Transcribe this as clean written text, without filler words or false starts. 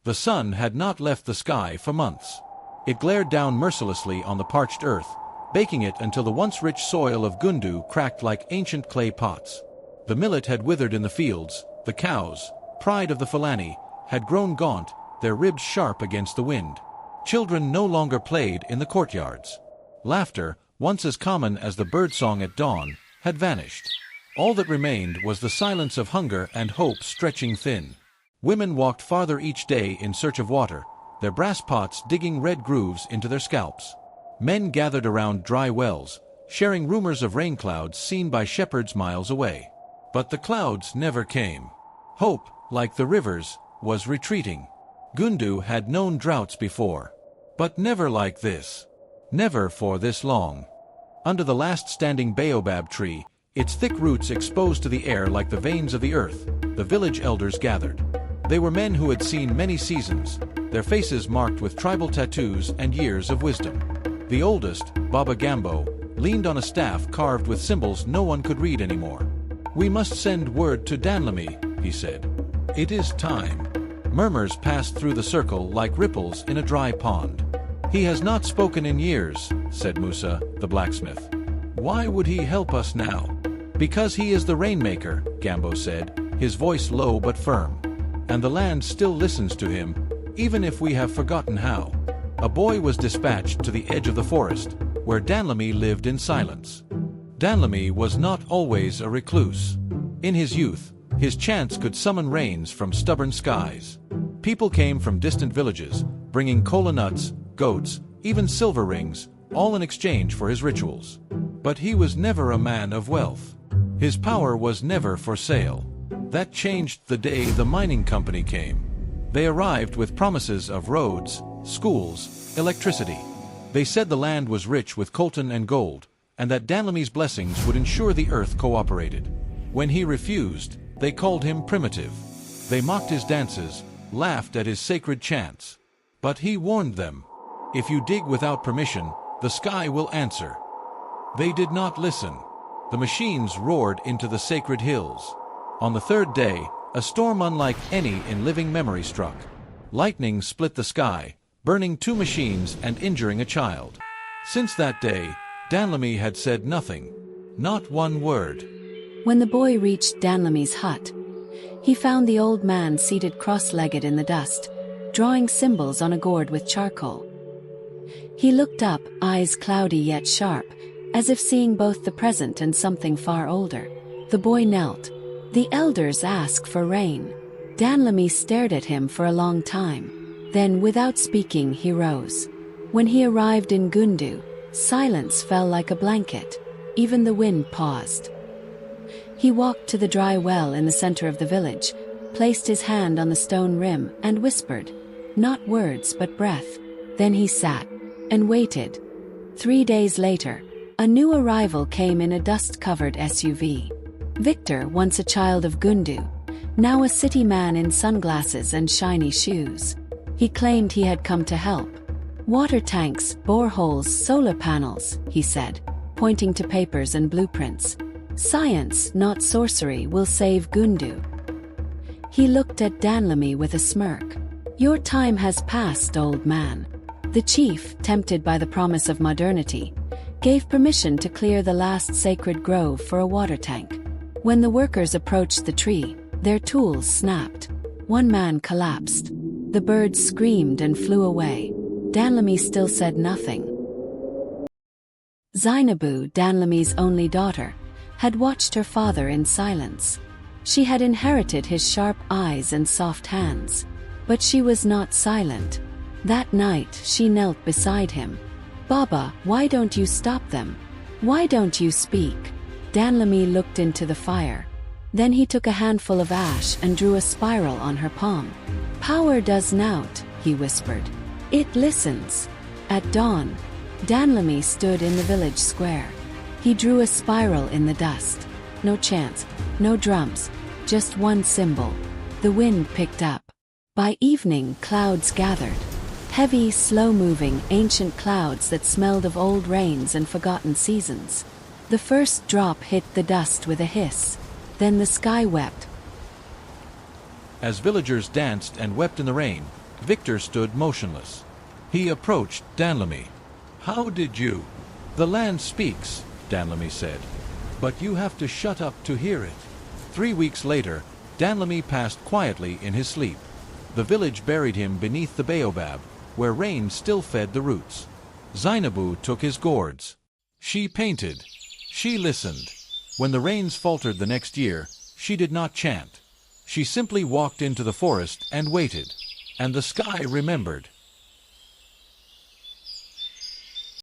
The sun had not left the sky for months. It glared down mercilessly on the parched earth, baking it until the once rich soil of Gundu cracked like ancient clay pots. The millet had withered in the fields, the cows, pride of the Fulani, had grown gaunt, their ribs sharp against the wind. Children no longer played in the courtyards. Laughter, once as common as the birdsong at dawn, had vanished. All that remained was the silence of hunger and hope stretching thin. Women walked farther each day in search of water, their brass pots digging red grooves into their scalps. Men gathered around dry wells, sharing rumors of rain clouds seen by shepherds miles away. But the clouds never came. Hope, like the rivers, was retreating. Gundu had known droughts before, but never like this. Never for this long. Under the last standing baobab tree, its thick roots exposed to the air like the veins of the earth, the village elders gathered. They were men who had seen many seasons, their faces marked with tribal tattoos and years of wisdom. The oldest, Baba Gambo, leaned on a staff carved with symbols no one could read anymore. "We must send word to Danlami," he said. "It is time." Murmurs passed through the circle like ripples in a dry pond. "He has not spoken in years," said Musa, the blacksmith. "Why would he help us now?" "Because he is the Rainmaker," Gambo said, his voice low but firm. "And the land still listens to him, even if we have forgotten how." A boy was dispatched to the edge of the forest, where Danlami lived in silence. Danlami was not always a recluse. In his youth, his chants could summon rains from stubborn skies. People came from distant villages, bringing kola nuts, goats, even silver rings, all in exchange for his rituals. But he was never a man of wealth. His power was never for sale. That changed the day the mining company came. They arrived with promises of roads, schools, electricity. They said the land was rich with coltan and gold, and that Danlami's blessings would ensure the earth cooperated. When he refused, they called him primitive. They mocked his dances, laughed at his sacred chants. But he warned them, "If you dig without permission, the sky will answer." They did not listen. The machines roared into the sacred hills. On the third day, a storm unlike any in living memory struck. Lightning split the sky, burning 2 machines and injuring a child. Since that day, Danlami had said nothing. Not one word. When the boy reached Danlami's hut, he found the old man seated cross-legged in the dust, drawing symbols on a gourd with charcoal. He looked up, eyes cloudy yet sharp, as if seeing both the present and something far older. The boy knelt. "The elders ask for rain." Danlami stared at him for a long time. Then, without speaking, he rose. When he arrived in Gundu, silence fell like a blanket. Even the wind paused. He walked to the dry well in the center of the village, placed his hand on the stone rim, and whispered, not words but breath. Then he sat and waited. 3 days later, a new arrival came in a dust-covered SUV. Victor, once a child of Gundu, now a city man in sunglasses and shiny shoes. He claimed he had come to help. "Water tanks, boreholes, solar panels," he said, pointing to papers and blueprints. "Science, not sorcery, will save Gundu." He looked at Danlami with a smirk. "Your time has passed, old man." The chief, tempted by the promise of modernity, gave permission to clear the last sacred grove for a water tank. When the workers approached the tree, their tools snapped. One man collapsed. The birds screamed and flew away. Danlami still said nothing. Zainabu, Danlami's only daughter, had watched her father in silence. She had inherited his sharp eyes and soft hands. But she was not silent. That night she knelt beside him. "Baba, why don't you stop them? Why don't you speak?" Danlami looked into the fire. Then he took a handful of ash and drew a spiral on her palm. "Power does nought," he whispered. "It listens." At dawn, Danlami stood in the village square. He drew a spiral in the dust. No chants, no drums, just one symbol. The wind picked up. By evening, clouds gathered. Heavy, slow-moving, ancient clouds that smelled of old rains and forgotten seasons. The first drop hit the dust with a hiss. Then the sky wept. As villagers danced and wept in the rain, Victor stood motionless. He approached Danlami. "How did you?" "The land speaks," Danlami said. "But you have to shut up to hear it." 3 weeks later, Danlami passed quietly in his sleep. The village buried him beneath the baobab, where rain still fed the roots. Zainabu took his gourds. She painted. She listened. When the rains faltered the next year, she did not chant. She simply walked into the forest and waited. And the sky remembered.